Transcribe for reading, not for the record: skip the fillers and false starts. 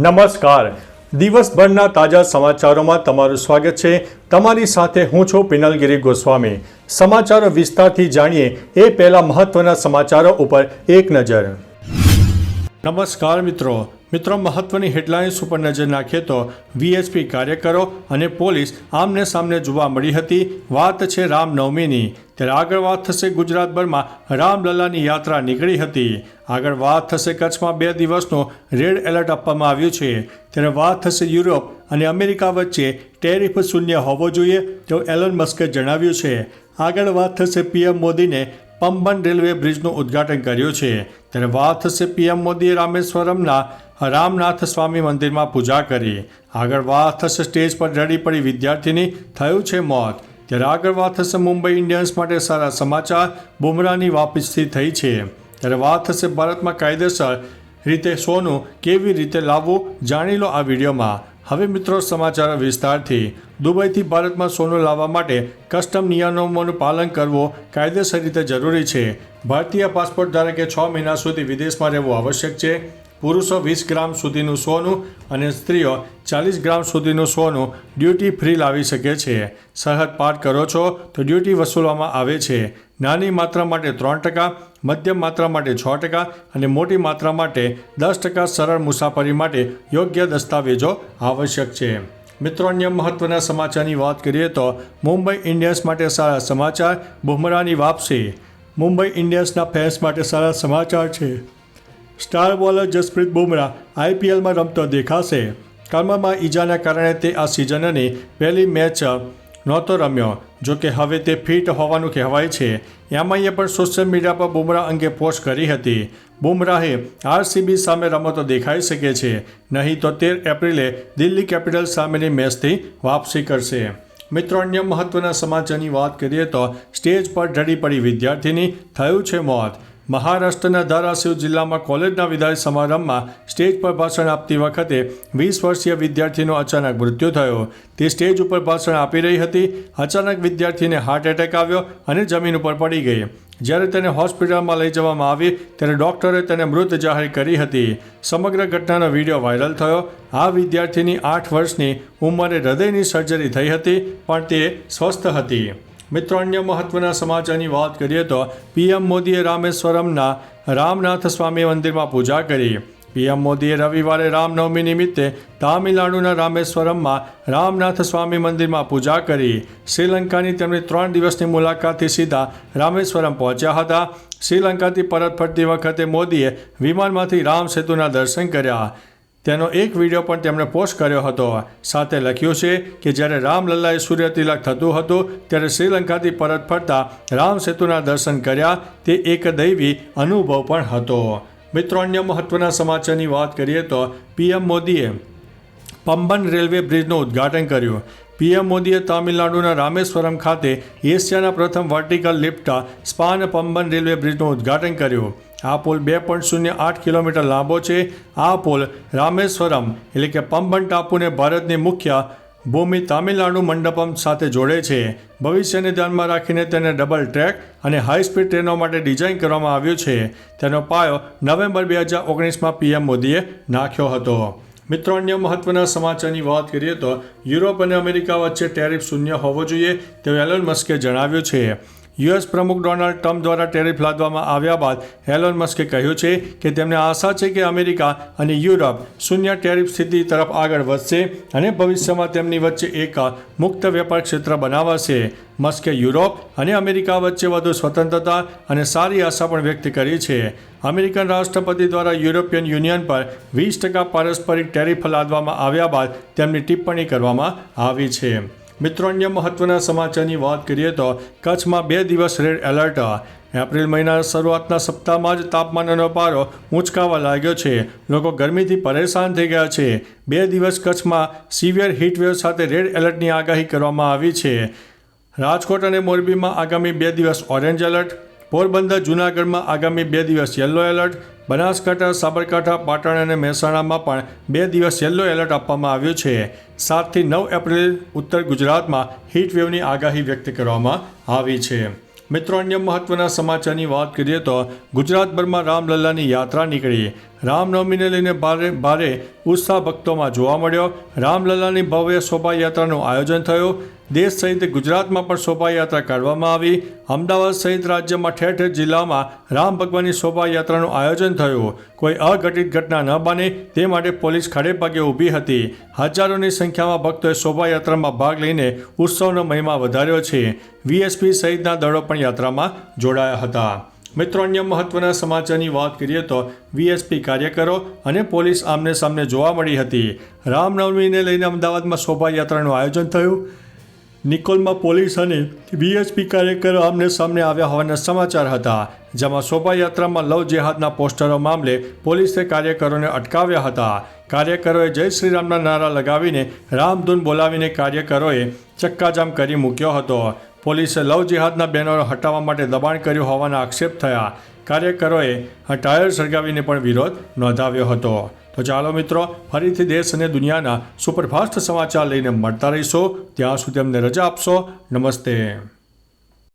નમસ્કાર. દિવસભરના તાજા સમાચારોમાં તમારું સ્વાગત છે. તમારી સાથે હું છું પિનલગીરી ગોસ્વામી. સમાચારો વિસ્તારથી જાણીએ એ પહેલા મહત્વના સમાચારો ઉપર એક નજર. નમસ્કાર મિત્રો, મહત્વની હેડલાઇન્સ ઉપર નજર નાખીએ તો વીએચપી કાર્યકરો અને પોલીસ આમને સામને જોવા મળી હતી. વાત છે રામનવમીની. ત્યારે આગળ વાત થશે ગુજરાતભરમાં રામલલ્લાની યાત્રા નીકળી હતી. આગળ વાત થશે કચ્છમાં 2 દિવસનું રેડ એલર્ટ આપવામાં આવ્યું છે. ત્યારે વાત થશે યુરોપ અને અમેરિકા વચ્ચે ટેરિફ શૂન્ય હોવો જોઈએ તેવું એલોન મસ્કે જણાવ્યું છે. આગળ વાત થશે પીએમ મોદીને પમ્બન રેલવે બ્રિજનું ઉદ્ઘાટન કર્યું છે. ત્યારે વાત થશે પીએમ મોદીએ રામેશ્વરમના રામનાથ સ્વામી મંદિરમાં પૂજા કરી. આગળ વાત થશે સ્ટેજ પર રડી પડી વિદ્યાર્થીની થયું છે મોત. ત્યારે આગળ વાત થશે મુંબઈ ઇન્ડિયન્સ માટે સારા સમાચાર, બુમરાહની વાપસી થઈ છે. ત્યારે વાત થશે ભારતમાં કાયદેસર રીતે સોનું કેવી રીતે લાવવું, જાણી લો આ વિડીયોમાં. હવે મિત્રો સમાચાર વિસ્તારથી. દુબઈથી ભારતમાં સોનું લાવવા માટે કસ્ટમ નિયમોનું પાલન કરવું કાયદેસર રીતે જરૂરી છે. ભારતીય પાસપોર્ટ ધારકે 6 મહિના સુધી વિદેશમાં રહેવું આવશ્યક છે. પુરુષો 20 ગ્રામ સુધીનું સોનું અને સ્ત્રીઓ 40 ગ્રામ સુધીનું સોનું ડ્યુટી ફ્રી લાવી શકે છે. સરહદ પાર કરો છો તો ડ્યુટી વસૂલવામાં આવે છે. નાની માત્રા માટે 3%, મધ્યમ માત્રા માટે 6% અને મોટી માત્રા માટે 10%. સરળ મુસાફરી માટે યોગ્ય દસ્તાવેજો આવશ્યક છે. મિત્રો, અન્ય મહત્વના સમાચારની વાત કરીએ તો મુંબઈ ઇન્ડિયન્સ માટે સારા સમાચાર, બુમરાહની વાપસી. મુંબઈ ઇન્ડિયન્સના ફેન્સ માટે સારા સમાચાર છે. સ્ટાર બોલર જસપ્રીત બુમરાહ આઈપીએલમાં રમતો દેખાશે. કમરમાં ઈજાના કારણે તે આ સિઝનની પહેલી મેચ નહોતો રમ્યો. જો કે હવે તે ફિટ હોવાનું કહેવાય છે. એમઆઈએ પણ સોશિયલ મીડિયા પર બુમરાહ અંગે પોસ્ટ કરી હતી. બુમરાહે આરસીબી સામે રમતો દેખાઈ શકે છે, નહીં તો 13 એપ્રિલે દિલ્હી કેપિટલ્સ સામેની મેચથી વાપસી કરશે. મિત્રો, અન્ય મહત્વના સમાચારની વાત કરીએ તો સ્ટેજ પર ઢળી પડી વિદ્યાર્થીની થયું છે મોત. મહારાષ્ટ્રના ધારાશિવ જિલ્લામાં કોલેજના વિદાય સમારંભમાં સ્ટેજ પર ભાષણ આપતી વખતે 20 વર્ષીય વિદ્યાર્થીનો અચાનક મૃત્યુ થયો. તે સ્ટેજ ઉપર ભાષણ આપી રહી હતી. અચાનક વિદ્યાર્થીને હાર્ટ એટેક આવ્યો અને જમીન ઉપર પડી ગઈ. જ્યારે તેને હોસ્પિટલમાં લઈ જવામાં આવી ત્યારે ડૉક્ટરે તેને મૃત જાહેર કરી હતી. સમગ્ર ઘટનાનો વિડીયો વાયરલ થયો. આ વિદ્યાર્થીની 8 વર્ષની ઉંમરે હૃદયની સર્જરી થઈ હતી, પણ તે સ્વસ્થ હતી. મિત્રો, અન્ય મહત્વના સમાચારની વાત કરીએ તો પીએમ મોદીએ રામેશ્વરમના રામનાથ સ્વામી મંદિરમાં પૂજા કરી. પીએમ મોદીએ રવિવારે રામનવમી નિમિત્તે તામિલનાડુના રામેશ્વરમમાં રામનાથ સ્વામી મંદિરમાં પૂજા કરી. શ્રીલંકાની તેમની 3 દિવસની મુલાકાતથી સીધા રામેશ્વરમ પહોંચ્યા હતા. શ્રીલંકાથી પરત ફરતી વખતે મોદીએ વિમાનમાંથી રામ સેતુના દર્શન કર્યા. તેનો એક વિડીયો પણ તેમણે પોસ્ટ કર્યો હતો. સાથે લખ્યું છે કે જ્યારે રામલલ્લાએ સૂર્યતિલક થતું હતું ત્યારે શ્રીલંકાથી પરત ફરતા રામ સેતુના દર્શન કર્યા. તે એક દૈવી અનુભવ પણ હતો. મિત્રો, અન્ય મહત્વના સમાચારની વાત કરીએ તો પીએમ મોદીએ પમ્બન રેલવે બ્રિજનું ઉદ્ઘાટન કર્યું. પીએમ મોદીએ તામિલનાડુના રામેશ્વરમ ખાતે એશિયાના પ્રથમ વર્ટિકલ લિફ્ટ સ્પાન પમ્બન રેલવે બ્રિજનું ઉદ્ઘાટન કર્યું. આ પુલ 2.08 કિલોમીટર લાંબો છે. આ પુલ રામેશ્વરમ એટલે કે પમ્બન ટાપુને ભારતની મુખ્ય ભૂમિ તામિલનાડુ મંડપમ સાથે જોડે છે. ભવિષ્યને ધ્યાનમાં રાખીને તેને ડબલ ટ્રેક અને હાઈ સ્પીડ ટ્રેનો માટે ડિઝાઇન કરવામાં આવ્યું છે. તેનો પાયો નવેમ્બર 2019માં પીએમ મોદીએ નાખ્યો હતો. મિત્રો, અન્ય મહત્વના સમાચારની વાત કરીએ તો યુરોપ અને અમેરિકા વચ્ચે ટેરિફ શૂન્ય હોવો જોઈએ તેવું એલોન મસ્કે જણાવ્યું છે. યુએસ પ્રમુખ ડોનાલ્ડ ટ્રમ્પ દ્વારા ટેરિફ લાદવામાં આવ્યા બાદ એલોન મસ્કે કહ્યું છે કે તેમને આશા છે કે અમેરિકા અને યુરોપ શૂન્ય ટેરિફ સ્થિતિ તરફ આગળ વધશે અને ભવિષ્યમાં તેમની વચ્ચે એક મુક્ત વેપાર ક્ષેત્ર બનાવાશે. મસ્કે યુરોપ અને અમેરિકા વચ્ચે વધુ સ્વતંત્રતા અને સારી આશા પણ વ્યક્ત કરી છે. અમેરિકન રાષ્ટ્રપતિ દ્વારા યુરોપિયન યુનિયન પર 20% પારસ્પરિક ટેરિફ લાદવામાં આવ્યા બાદ તેમની ટિપ્પણી કરવામાં આવી છે. મિત્રો, અન્ય મહત્વના સમાચારની વાત કરીએ તો કચ્છમાં 2 દિવસ રેડ એલર્ટ. એપ્રિલ મહિનાના શરૂઆતના સપ્તાહમાં જ તાપમાનનો પારો ઊંચકાવા લાગ્યો છે. લોકો ગરમીથી પરેશાન થઈ ગયા છે. 2 દિવસ કચ્છમાં સિવિયર હીટવેવ સાથે રેડ એલર્ટની આગાહી કરવામાં આવી છે. રાજકોટ અને મોરબીમાં આગામી 2 દિવસ ઓરેન્જ એલર્ટ. પોરબંદર, જૂનાગઢમાં આગામી 2 દિવસ યલો એલર્ટ. બનાસકાંઠા, સાબરકાંઠા, પાટણ અને મહેસાણામાં પણ 2 દિવસ યલો એલર્ટ આપવામાં આવ્યું છે. 7 થી 9 એપ્રિલ ઉત્તર ગુજરાતમાં હીટવેવની આગાહી વ્યક્ત કરવામાં આવી છે. મિત્રો, અન્ય મહત્વના સમાચારની વાત કરીએ તો ગુજરાતભરમાં રામલલ્લાની યાત્રા નીકળી. રામનવમીને લઈને ભારે ઉત્સાહ ભક્તોમાં જોવા મળ્યો. રામલલ્લાની ભવ્ય શોભાયાત્રાનું આયોજન થયું. દેશ સહિત ગુજરાતમાં પણ શોભાયાત્રા કાઢવામાં આવી. અમદાવાદ સહિત રાજ્યમાં ઠેર ઠેર જિલ્લામાં રામ ભગવાનની શોભાયાત્રાનું આયોજન થયું. કોઈ અઘટિત ઘટના ન બને તે માટે પોલીસ ખડે પગે ઊભી હતી. હજારોની સંખ્યામાં ભક્તોએ શોભાયાત્રામાં ભાગ લઈને ઉત્સવનો મહિમા વધાર્યો છે. વીએસપી સહિતના દળો પણ યાત્રામાં જોડાયા હતા. મિત્રો, અન્ય મહત્વના સમાચારની વાત કરીએ તો વીએસપી કાર્યકરો અને પોલીસ આમને સામને જોવા મળી હતી. રામનવમીને લઈને અમદાવાદમાં શોભાયાત્રાનું આયોજન થયું. નિકોલમાં પોલીસ અને વીએસપી કાર્યકરો આમને સામને આવ્યા હોવાના સમાચાર હતા. જેમાં શોભાયાત્રામાં લવ જેહાદના પોસ્ટરો મામલે પોલીસે કાર્યકરોને અટકાવ્યા હતા. કાર્યકરોએ જય શ્રી રામના નારા લગાવીને રામધૂન બોલાવીને કાર્યકરોએ ચક્કાજામ કરી મૂક્યો હતો. પોલીસે લવ જેહાદના બેનરો હટાવવા માટે દબાણ કર્યું હોવાના આક્ષેપ થયા. કાર્યકરોએ ટાયર સળગાવીને પણ વિરોધ નોંધાવ્યો હતો. તો ચાલો મિત્રો, ફરીથી દેશ અને દુનિયાના સુપરફાસ્ટ સમાચાર લઈને મળતા રહીશો. ત્યાં સુધી અમને રજા આપશો. નમસ્તે.